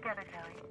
together, Kelly.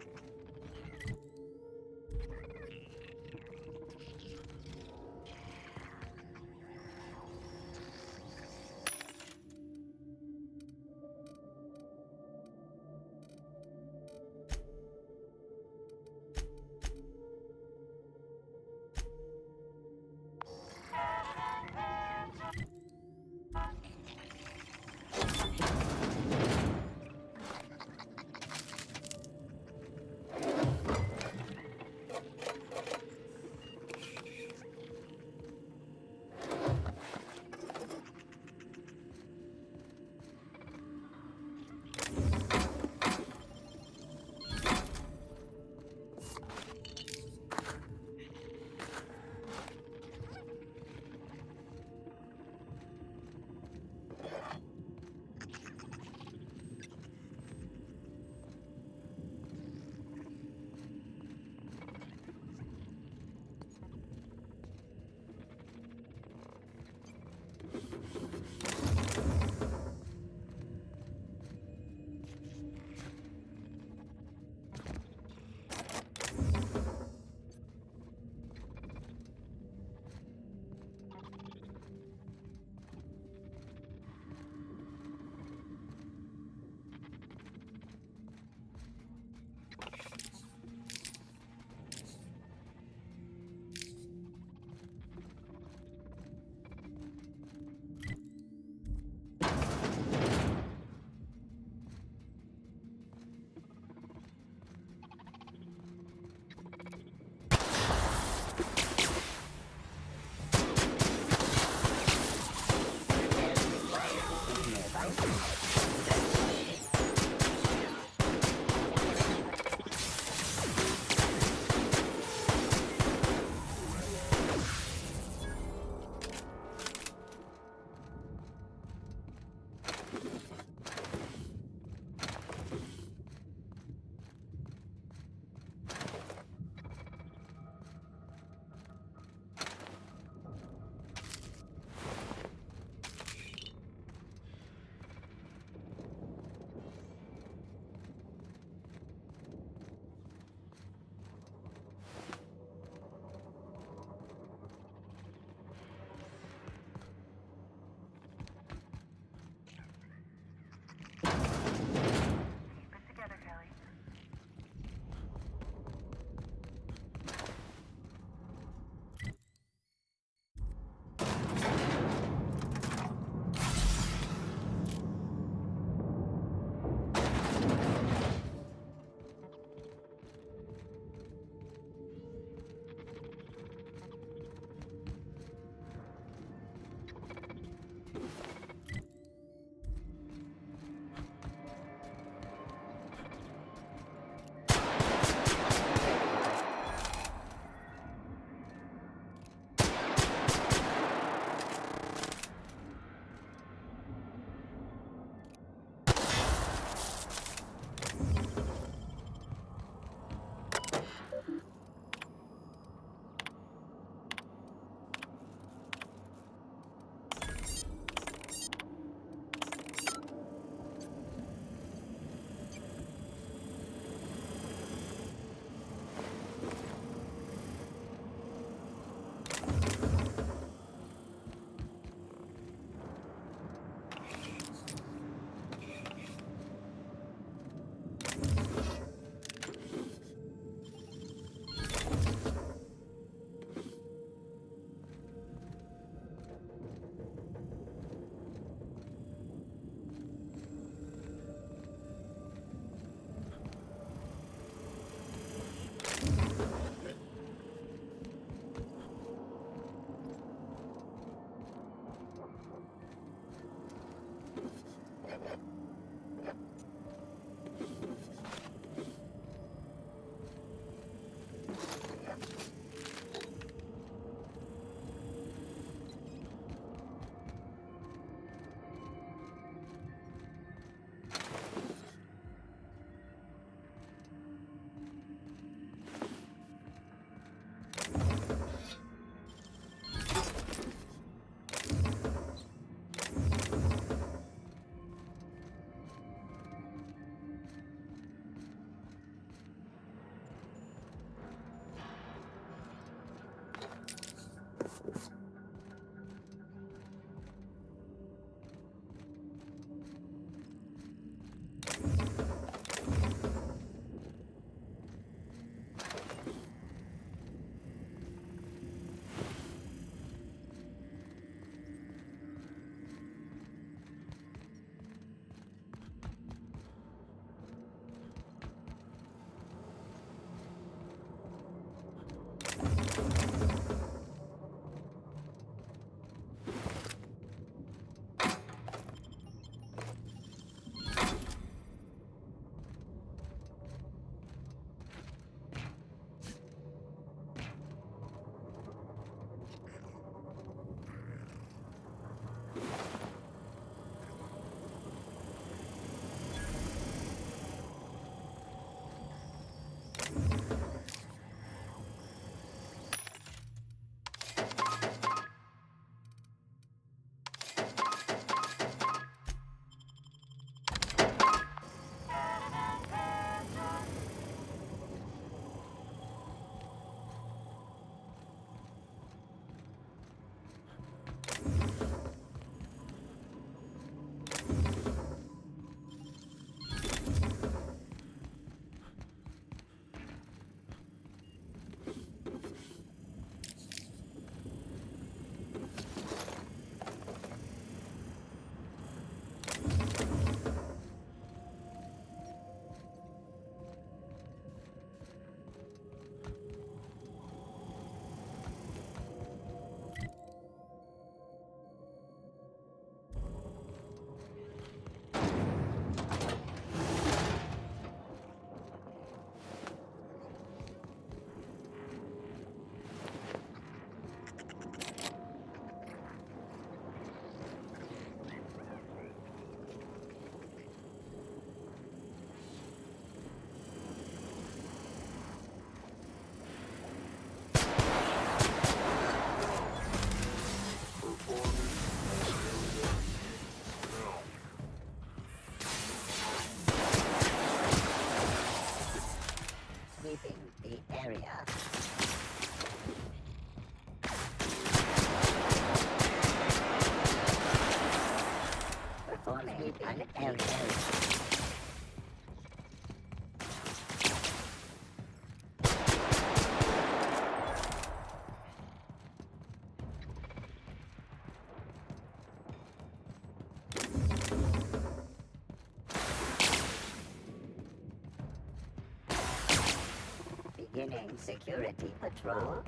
Beginning security patrol.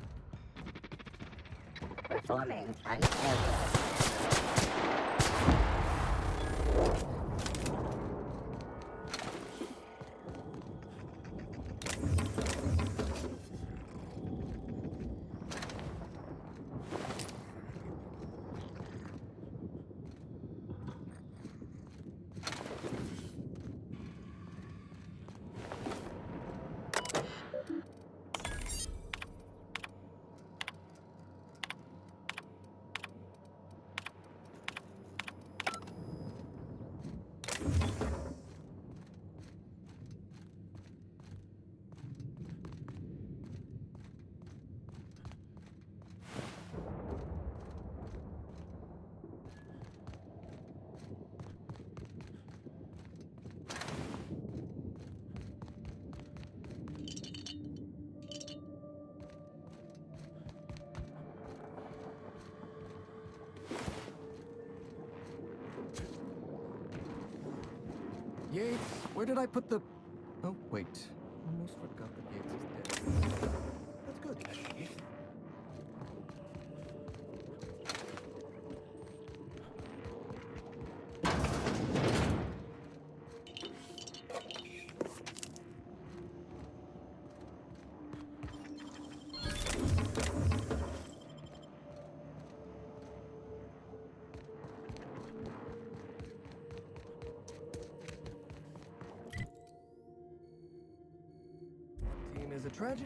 Performing an error. Yates, where did I put the... Oh, wait. Almost forgot that Yates is dead. That's good. Team is a tragedy.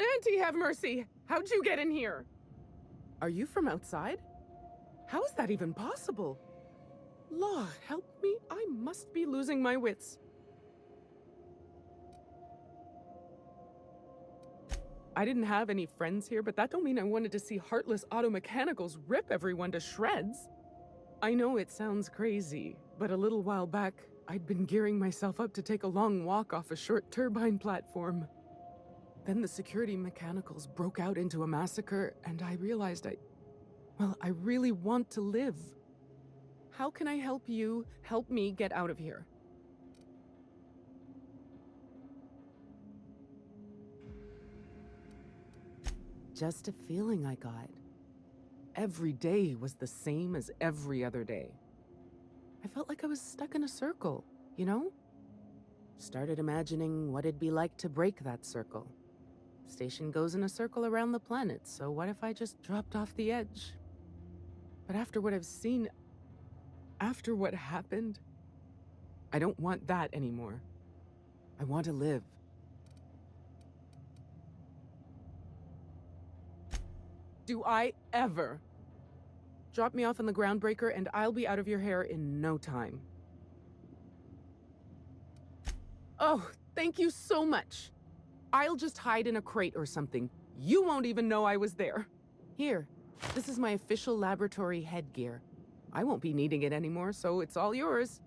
Auntie, have mercy! How'd you get in here? Are you from outside? How is that even possible? Law, help me, I must be losing my wits. I didn't have any friends here, but that don't mean I wanted to see heartless auto mechanicals rip everyone to shreds. I know it sounds crazy, but a little while back, I'd been gearing myself up to take a long walk off a short turbine platform. Then the security mechanicals broke out into a massacre, and I realized I really want to live. How can I help you help me get out of here? Just a feeling I got. Every day was the same as every other day. I felt like I was stuck in a circle, you know? Started imagining what it'd be like to break that circle. Station goes in a circle around the planet, so what if I just dropped off the edge? But after what I've seen, after what happened, I don't want that anymore. I want to live. Do I ever? Drop me off on the groundbreaker and I'll be out of your hair in no time. Oh, thank you so much. I'll just hide in a crate or something. You won't even know I was there. Here, this is my official laboratory headgear. I won't be needing it anymore, so it's all yours.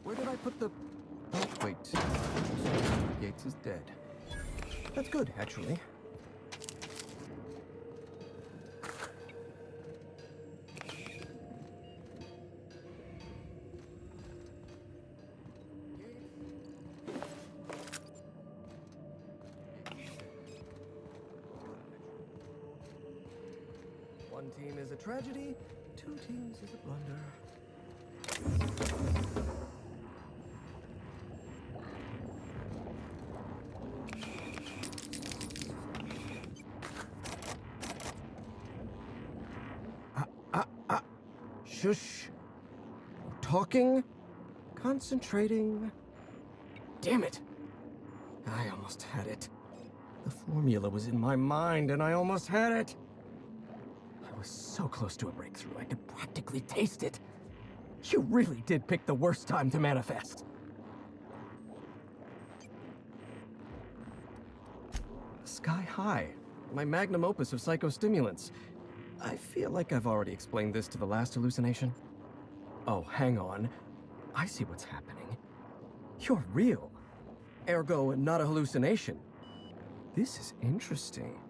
Where did I put the... Oh, wait. Yates is dead. That's good, actually. One team is a tragedy, two teams is a blunder. Shush. Talking. Concentrating. Damn it. I almost had it. The formula was in my mind and I almost had it. I was so close to a breakthrough, I could practically taste it. You really did pick the worst time to manifest. Sky High, my magnum opus of psychostimulants. I feel like I've already explained this to the last hallucination. Oh, hang on. I see what's happening. You're real. Ergo, not a hallucination. This is interesting.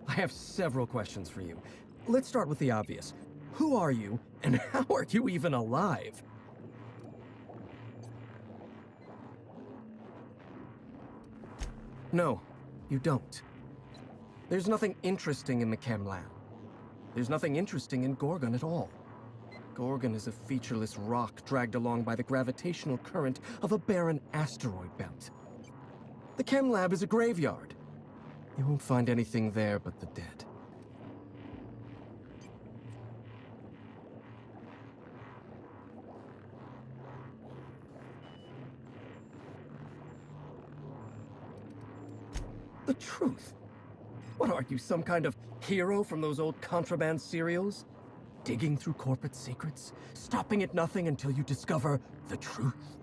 I have several questions for you. Let's start with the obvious. Who are you, and how are you even alive? No, you don't. There's nothing interesting in the chem lab. There's nothing interesting in Gorgon at all. Gorgon is a featureless rock dragged along by the gravitational current of a barren asteroid belt. The chem lab is a graveyard. You won't find anything there but the dead. The truth. What are you, some kind of hero from those old contraband serials? Digging through corporate secrets, stopping at nothing until you discover the truth?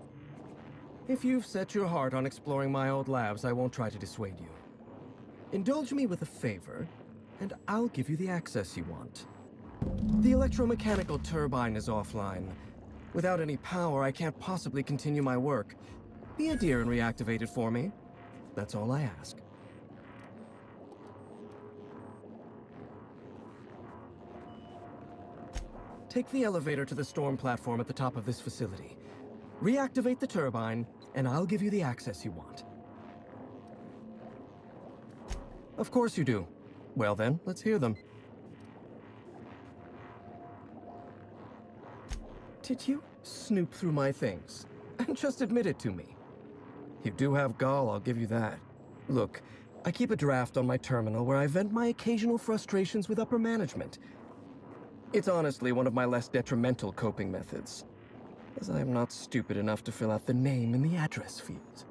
If you've set your heart on exploring my old labs, I won't try to dissuade you. Indulge me with a favor, and I'll give you the access you want. The electromechanical turbine is offline. Without any power, I can't possibly continue my work. Be a dear and reactivate it for me. That's all I ask. Take the elevator to the storm platform at the top of this facility. Reactivate the turbine, and I'll give you the access you want. Of course you do. Well then, let's hear them. Did you snoop through my things? And just admit it to me. You do have gall, I'll give you that. Look, I keep a draft on my terminal where I vent my occasional frustrations with upper management. It's honestly one of my less detrimental coping methods, as I am not stupid enough to fill out the name in the address field.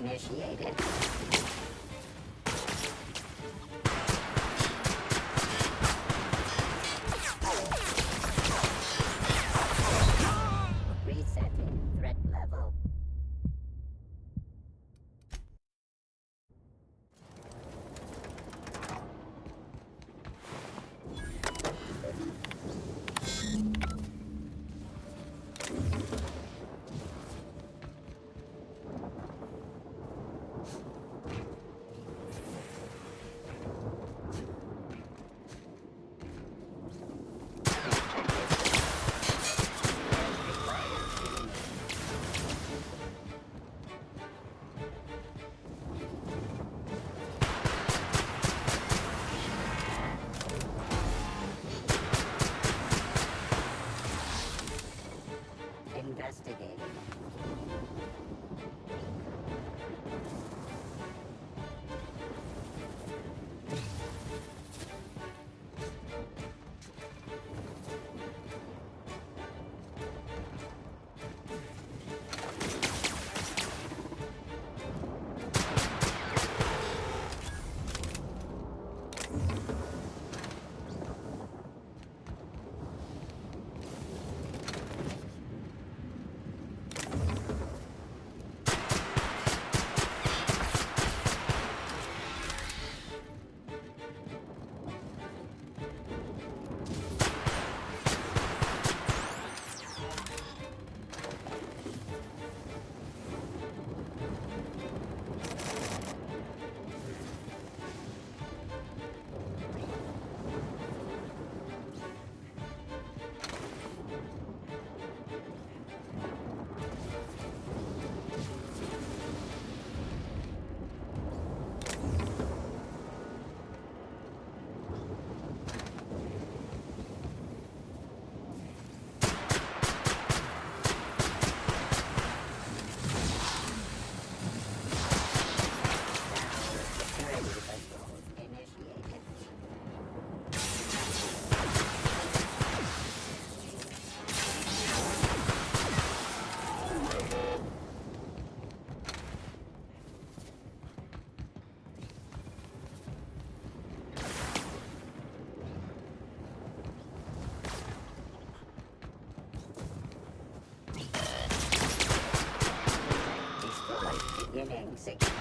Initiated. Resetting threat level. Investigating. Beginning sequence.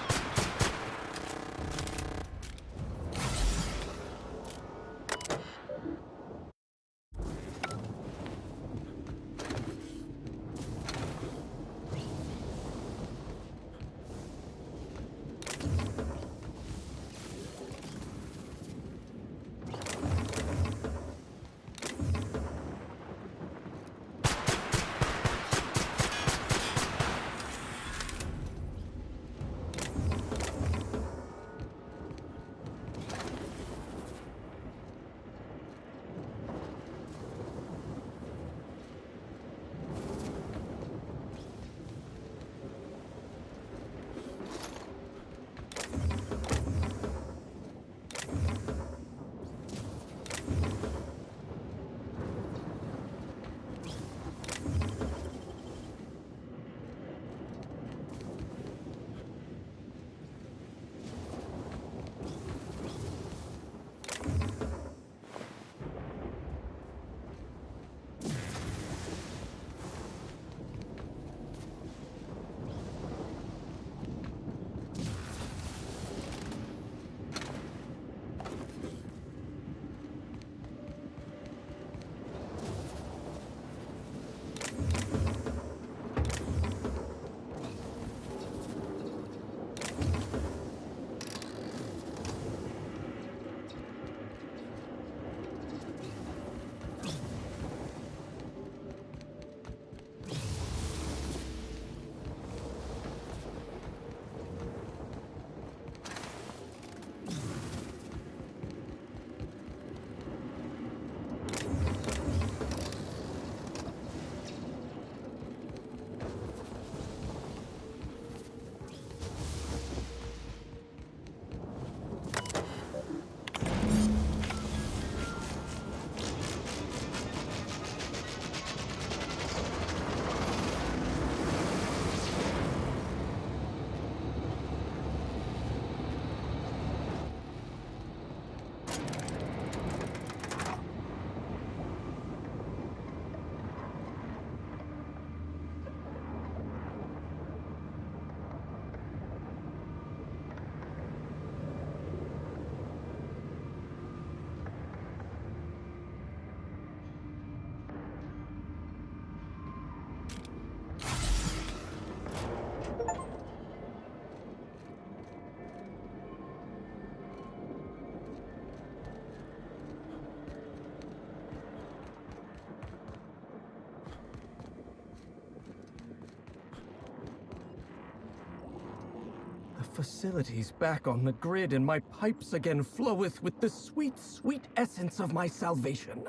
facilities back on the grid, and my pipes again floweth with the sweet, sweet essence of my salvation.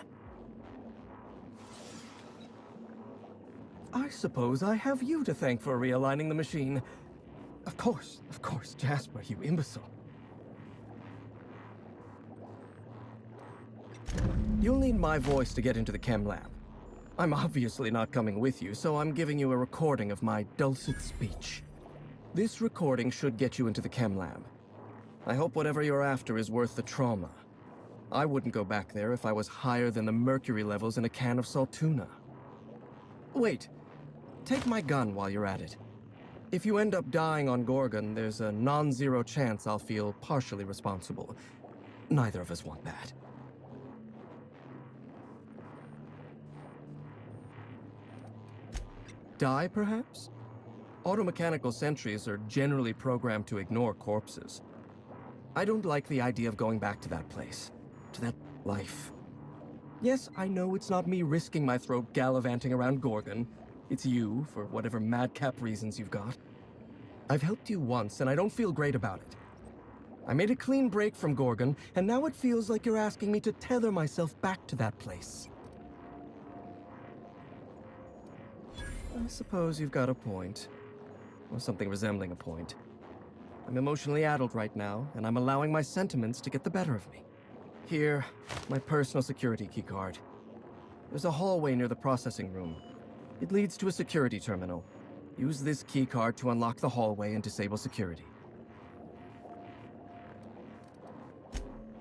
I suppose I have you to thank for realigning the machine. Of course, Jasper, you imbecile. You'll need my voice to get into the chem lab. I'm obviously not coming with you, so I'm giving you a recording of my dulcet speech. This recording should get you into the chem lab. I hope whatever you're after is worth the trauma. I wouldn't go back there if I was higher than the mercury levels in a can of salt tuna. Wait, take my gun while you're at it. If you end up dying on Gorgon, there's a non-zero chance I'll feel partially responsible. Neither of us want that. Die, perhaps? Automechanical sentries are generally programmed to ignore corpses. I don't like the idea of going back to that place, to that life. Yes, I know it's not me risking my throat gallivanting around Gorgon. It's you, for whatever madcap reasons you've got. I've helped you once, and I don't feel great about it. I made a clean break from Gorgon, and now it feels like you're asking me to tether myself back to that place. I suppose you've got a point. Or something resembling a point. I'm emotionally addled right now, and I'm allowing my sentiments to get the better of me. Here, my personal security keycard. There's a hallway near the processing room. It leads to a security terminal. Use this keycard to unlock the hallway and disable security.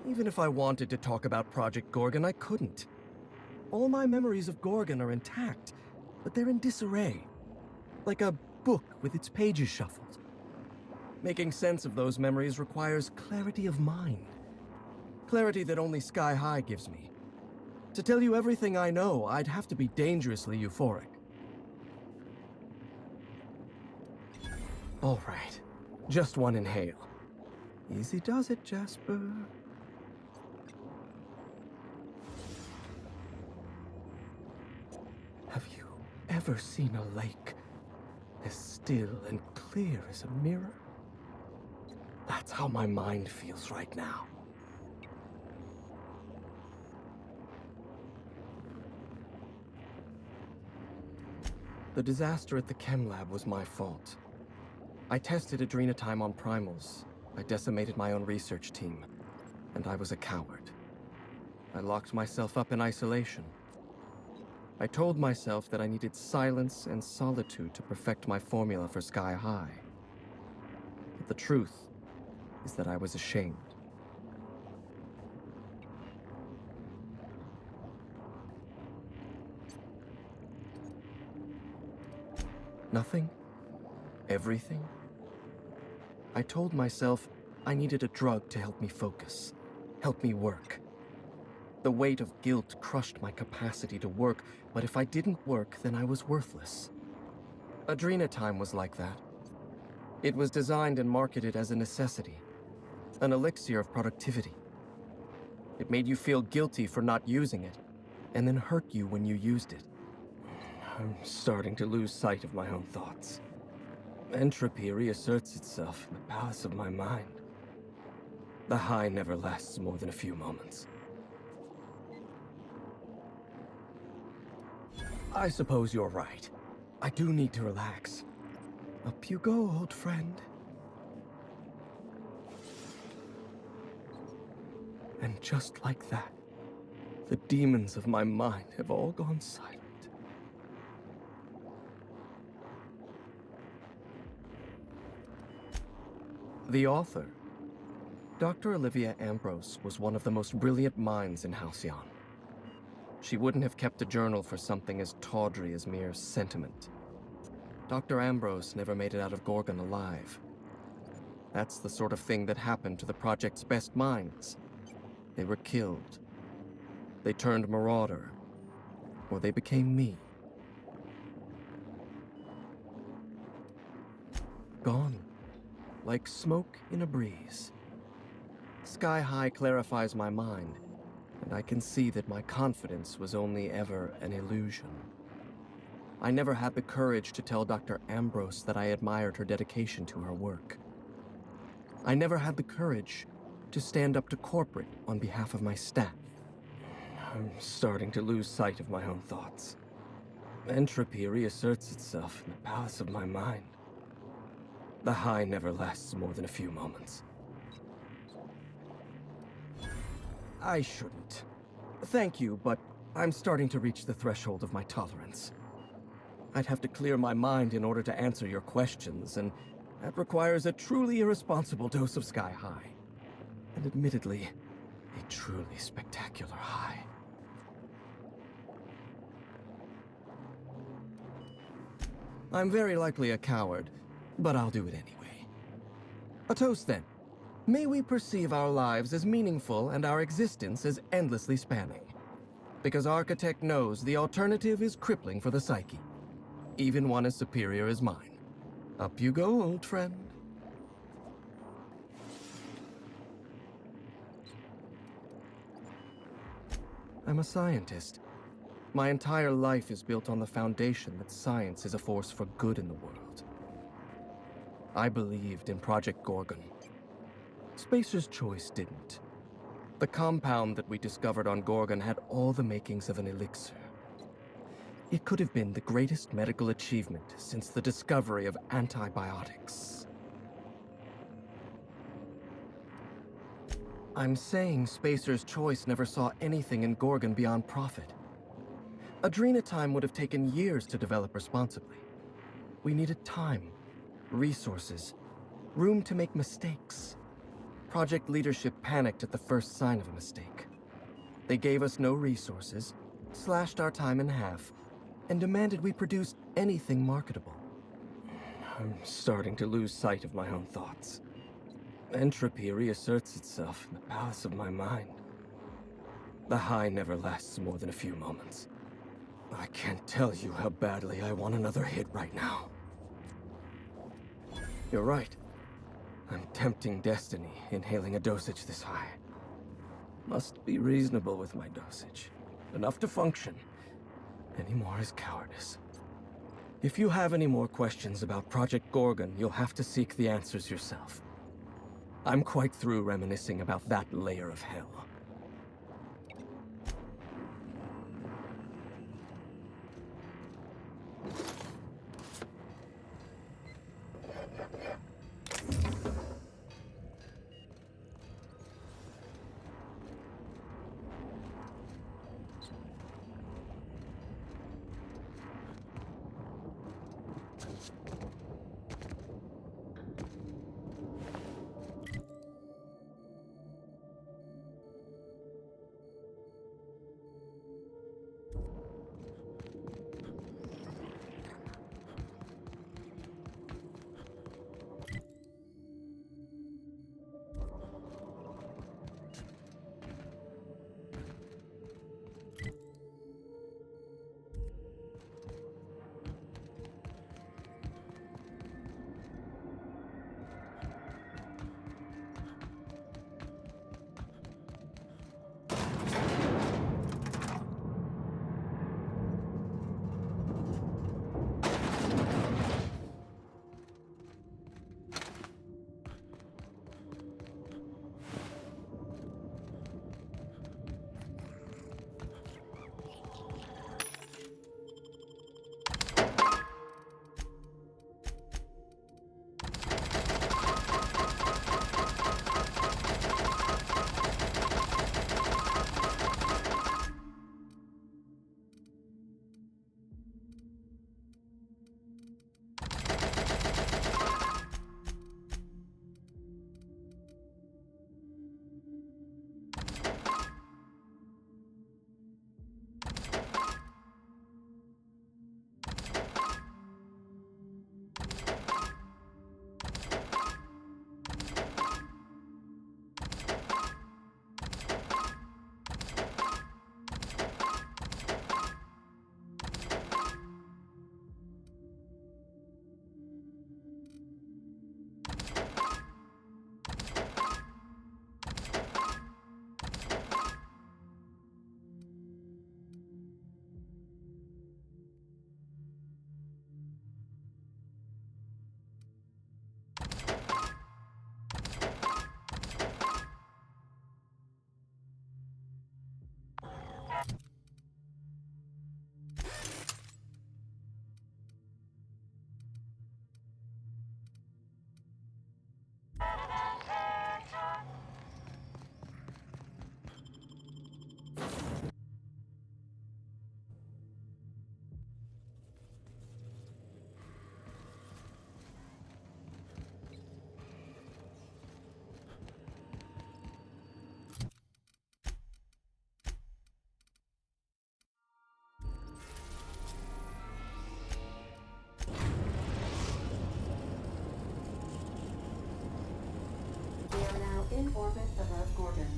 Even if I wanted to talk about Project Gorgon, I couldn't. All my memories of Gorgon are intact, but they're in disarray. Like a book with its pages shuffled. Making sense of those memories requires clarity of mind. Clarity that only Sky High gives me. To tell you everything I know, I'd have to be dangerously euphoric. All right, just one inhale. Easy does it, Jasper. Have you ever seen a lake as still and clear as a mirror? That's how my mind feels right now. The disaster at the chem lab was my fault. I tested adrenotime on primals. I decimated my own research team. And I was a coward. I locked myself up in isolation. I told myself that I needed silence and solitude to perfect my formula for Sky High. But the truth is that I was ashamed. Nothing? Everything? I told myself I needed a drug to help me focus, help me work. The weight of guilt crushed my capacity to work, but if I didn't work, then I was worthless. Adrenotime was like that. It was designed and marketed as a necessity, an elixir of productivity. It made you feel guilty for not using it, and then hurt you when you used it. I'm starting to lose sight of my own thoughts. Entropy reasserts itself in the palace of my mind. The high never lasts more than a few moments. I suppose you're right. I do need to relax. Up you go, old friend. And just like that, the demons of my mind have all gone silent. The author, Dr. Olivia Ambrose, was one of the most brilliant minds in Halcyon. She wouldn't have kept a journal for something as tawdry as mere sentiment. Dr. Ambrose never made it out of Gorgon alive. That's the sort of thing that happened to the project's best minds. They were killed. They turned marauder. Or they became me. Gone. Like smoke in a breeze. Sky High clarifies my mind, and I can see that my confidence was only ever an illusion. I never had the courage to tell Dr. Ambrose that I admired her dedication to her work. I never had the courage to stand up to corporate on behalf of my staff. I'm starting to lose sight of my own thoughts. Entropy reasserts itself in the palace of my mind. The high never lasts more than a few moments. I shouldn't. Thank you, but I'm starting to reach the threshold of my tolerance. I'd have to clear my mind in order to answer your questions, and that requires a truly irresponsible dose of sky high. And admittedly, a truly spectacular high. I'm very likely a coward, but I'll do it anyway. A toast, then. May we perceive our lives as meaningful and our existence as endlessly spanning. Because Architect knows the alternative is crippling for the psyche. Even one as superior as mine. Up you go, old friend. I'm a scientist. My entire life is built on the foundation that science is a force for good in the world. I believed in Project Gorgon. SPACER'S CHOICE didn't. The compound that we discovered on Gorgon had all the makings of an elixir. It could have been the greatest medical achievement since the discovery of antibiotics. I'm saying SPACER'S CHOICE never saw anything in Gorgon beyond profit. Adrenatime would have taken years to develop responsibly. We needed time, resources, room to make mistakes. Project leadership panicked at the first sign of a mistake. They gave us no resources, slashed our time in half, and demanded we produce anything marketable. I'm starting to lose sight of my own thoughts. Entropy reasserts itself in the palace of my mind. The high never lasts more than a few moments. I can't tell you how badly I want another hit right now. You're right. I'm tempting destiny, inhaling a dosage this high. Must be reasonable with my dosage. Enough to function. Any more is cowardice. If you have any more questions about Project Gorgon, you'll have to seek the answers yourself. I'm quite through reminiscing about that layer of hell. In orbit above Gordon.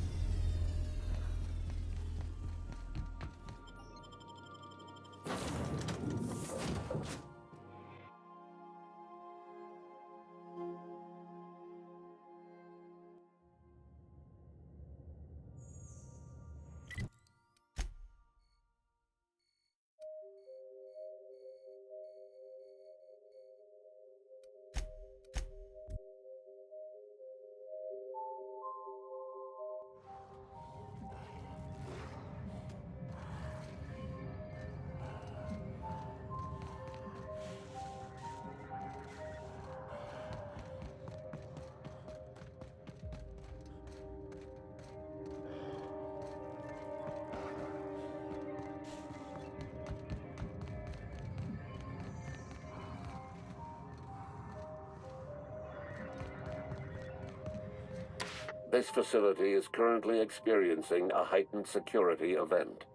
This facility is currently experiencing a heightened security event.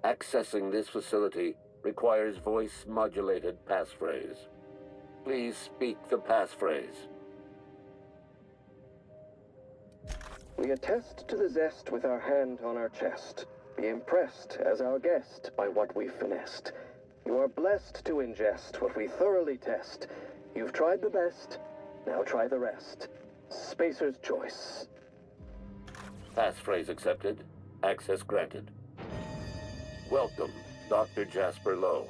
Accessing this facility requires voice-modulated passphrase. Please speak the passphrase. We attest to the zest with our hand on our chest. Be impressed as our guest by what we've finessed. You are blessed to ingest what we thoroughly test. You've tried the best, now try the rest. SPACER'S CHOICE. Passphrase accepted. Access granted. Welcome, Dr. Jasper Lowe.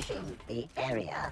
Establishing the area.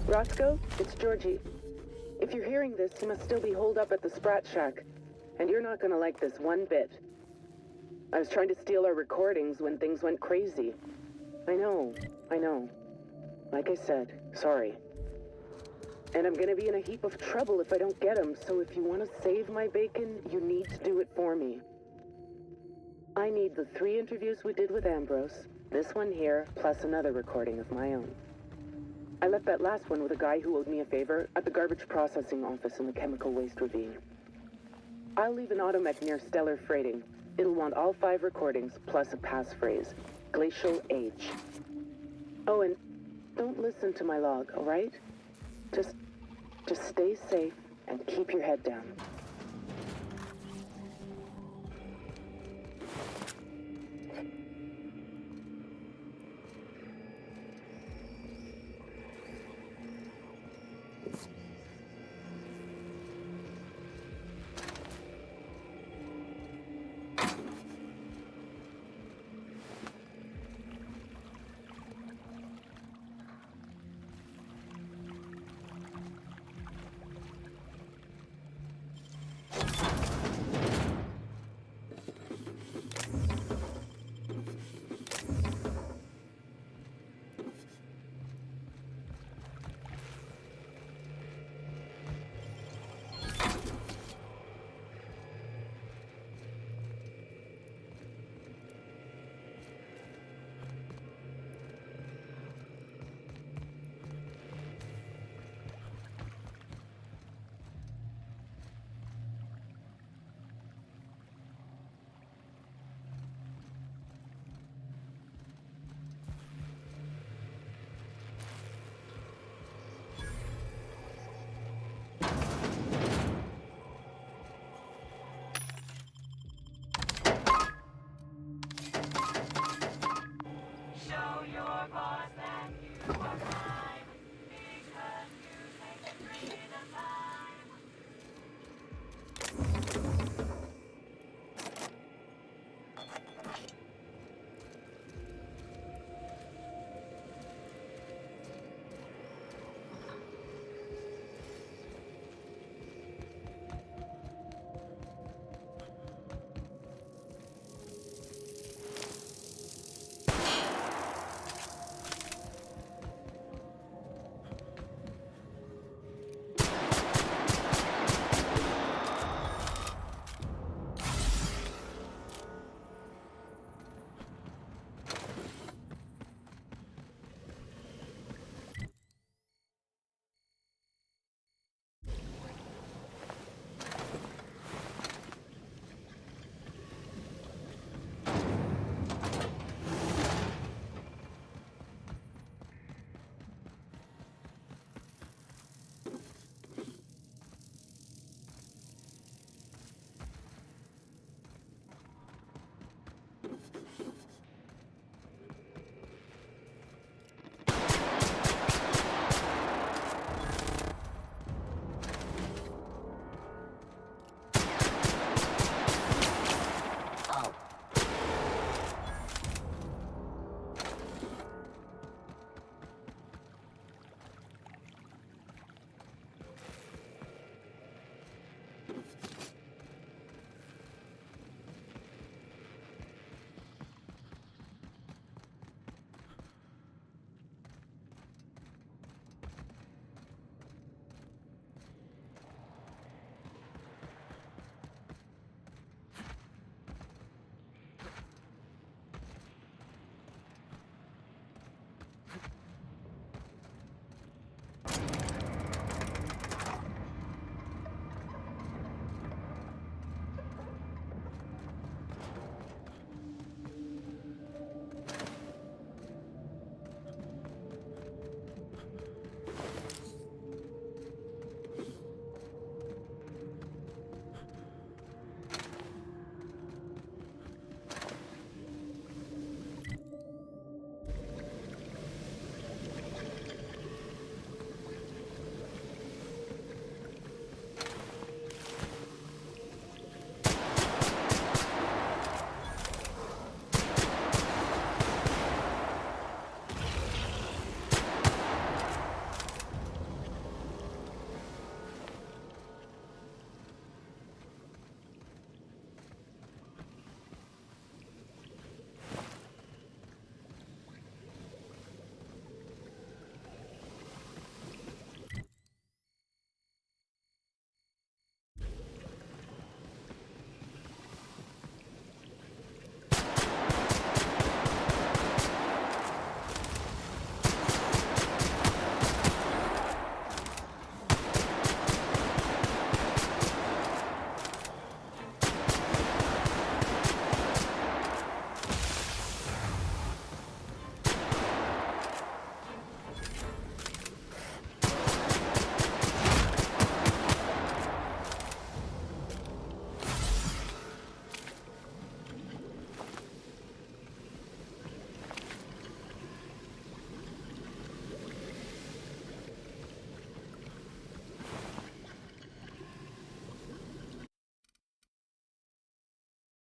Roscoe, it's Georgie. If you're hearing this, you must still be holed up at the Sprat Shack, and you're not gonna like this one bit. I was trying to steal our recordings when things went crazy. I know. Like I said, sorry. And I'm gonna be in a heap of trouble if I don't get them, so if you want to save my bacon, you need to do it for me. I need the 3 interviews we did with Ambrose, this one here, plus another recording of my own. I left that last one with a guy who owed me a favor at the garbage processing office in the chemical waste ravine. I'll leave an automech near Stellar Freighting. It'll want all 5 recordings, plus a passphrase. Glacial Age. Oh, and don't listen to my log, all right? Just stay safe and keep your head down.